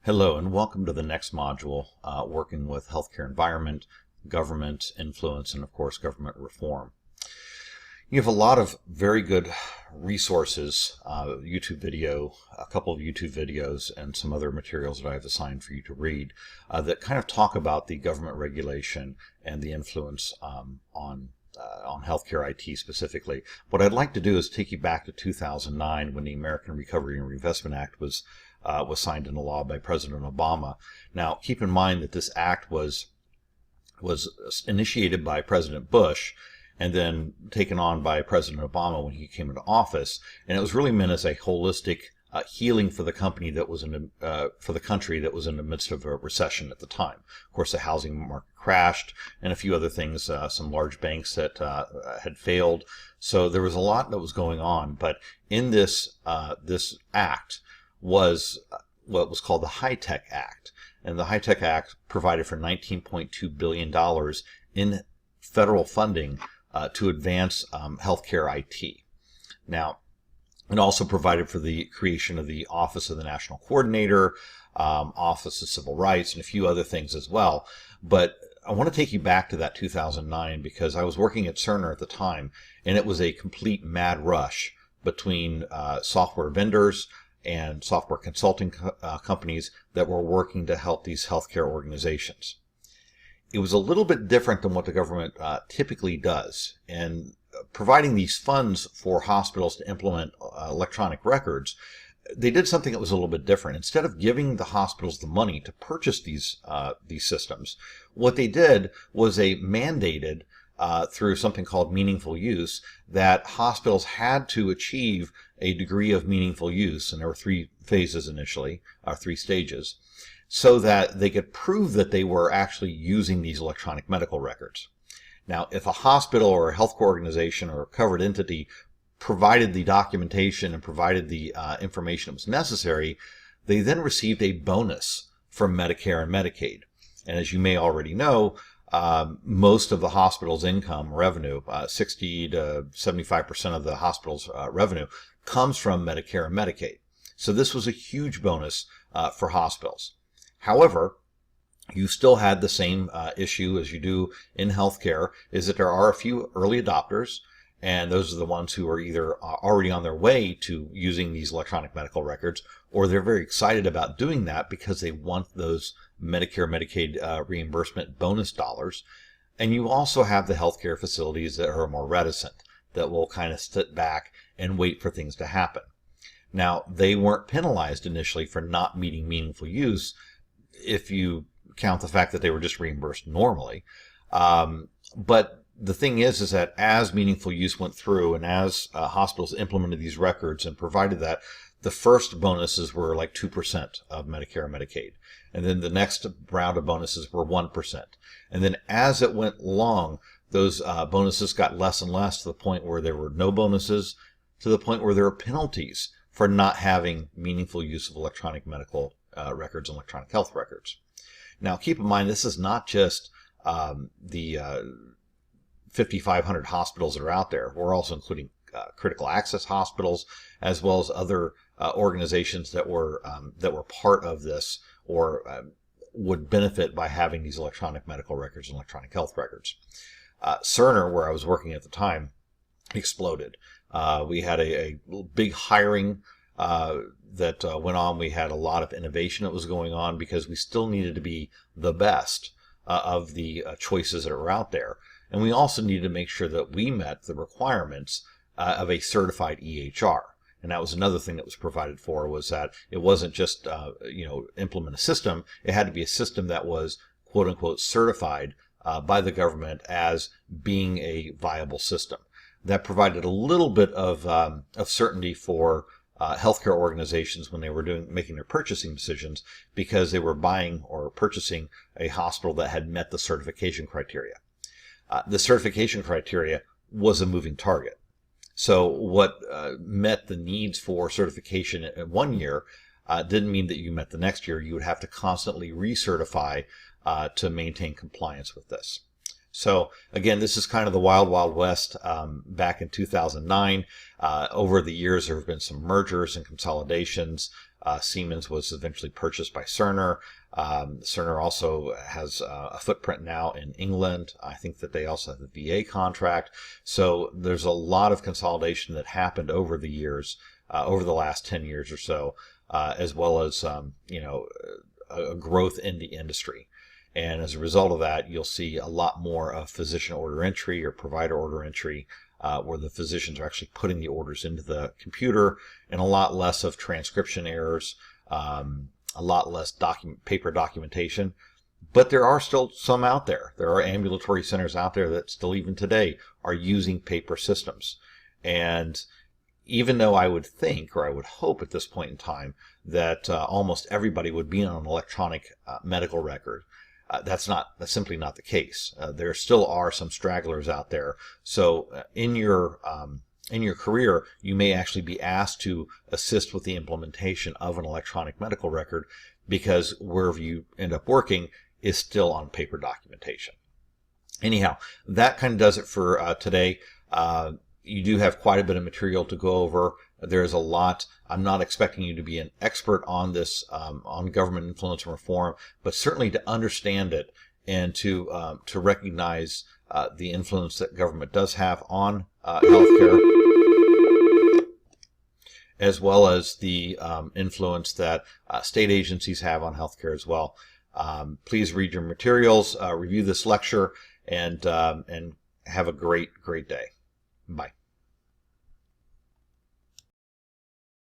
Hello and welcome to the next module, working with healthcare environment, government influence, and of course government reform. You have a lot of very good resources, YouTube video, a couple of YouTube videos, and some other materials that I've assigned for you to read that kind of talk about the government regulation and the influence on healthcare IT specifically. What I'd like to do is take you back to 2009 when the American Recovery and Reinvestment Act was signed into law by President Obama. Now, keep in mind that this act was initiated by President Bush and then taken on by President Obama when he came into office, and it was really meant as a holistic healing for the company that was for the country that was in the midst of a recession at the time. Of course, the housing market crashed, and a few other things. Some large banks that had failed. So there was a lot that was going on. But in this act was what was called the HITECH Act, and the HITECH Act provided for $19.2 billion in federal funding to advance healthcare IT. Now, it also provided for the creation of the Office of the National Coordinator, Office of Civil Rights, and a few other things as well. But I want to take you back to that 2009 because I was working at Cerner at the time, and it was a complete mad rush between software vendors and software consulting companies that were working to help these healthcare organizations. It was a little bit different than what the government typically does, and providing these funds for hospitals to implement electronic records, they did something that was a little bit different. Instead of giving the hospitals the money to purchase these systems, what they did was they mandated through something called meaningful use that hospitals had to achieve a degree of meaningful use, and there were three phases initially, three stages, so that they could prove that they were actually using these electronic medical records. Now, if a hospital or a healthcare organization or a covered entity provided the documentation and provided the information that was necessary, they then received a bonus from Medicare and Medicaid. And as you may already know, most of the hospital's income revenue, 60 to 75% of the hospital's revenue, comes from Medicare and Medicaid. So this was a huge bonus for hospitals. However, you still had the same issue as you do in healthcare, is that there are a few early adopters, and those are the ones who are either already on their way to using these electronic medical records, or they're very excited about doing that because they want those Medicare, Medicaid reimbursement bonus dollars. And you also have the healthcare facilities that are more reticent, that will kind of sit back and wait for things to happen. Now, they weren't penalized initially for not meeting meaningful use if you count the fact that they were just reimbursed normally. But the thing is that as meaningful use went through and as hospitals implemented these records and provided that, the first bonuses were like 2% of Medicare and Medicaid. And then the next round of bonuses were 1%. And then as it went along, those bonuses got less and less to the point where there were no bonuses, to the point where there were penalties for not having meaningful use of electronic medical records and electronic health records. Now, keep in mind, this is not just the 5,500 hospitals that are out there. We're also including critical access hospitals, as well as other organizations that were part of this or would benefit by having these electronic medical records and electronic health records. Cerner, where I was working at the time, exploded. We had a big hiring that went on. We had a lot of innovation that was going on because we still needed to be the best of the choices that are out there. And we also needed to make sure that we met the requirements of a certified EHR. And that was another thing that was provided for, was that it wasn't just, implement a system. It had to be a system that was, quote unquote, certified by the government as being a viable system. That provided a little bit of certainty for healthcare organizations when they were making their purchasing decisions, because they were buying or purchasing a hospital that had met the certification criteria. The certification criteria was a moving target. So what met the needs for certification in 1 year didn't mean that you met the next year. You would have to constantly recertify to maintain compliance with this. So again, this is kind of the wild, wild west back in 2009. Over the years, there have been some mergers and consolidations. Siemens was eventually purchased by Cerner. Cerner also has a footprint now in England. I think that they also have the VA contract. So there's a lot of consolidation that happened over the years, over the last 10 years or so, as well as, a growth in the industry. And as a result of that, you'll see a lot more of physician order entry or provider order entry, where the physicians are actually putting the orders into the computer, and a lot less of transcription errors, a lot less paper documentation. But there are still some out there. There are ambulatory centers out there that still even today are using paper systems. And even though I would think, or I would hope at this point in time, that almost everybody would be on an electronic medical record, that's simply not the case. There still are some stragglers out there. So in your career, you may actually be asked to assist with the implementation of an electronic medical record, because wherever you end up working is still on paper documentation. Anyhow, that kind of does it for today. You do have quite a bit of material to go over. There's a lot. I'm not expecting you to be an expert on this, on government influence and reform, but certainly to understand it and to recognize the influence that government does have on healthcare, as well as the influence that state agencies have on healthcare as well. Please read your materials, review this lecture, and have a great day. Bye.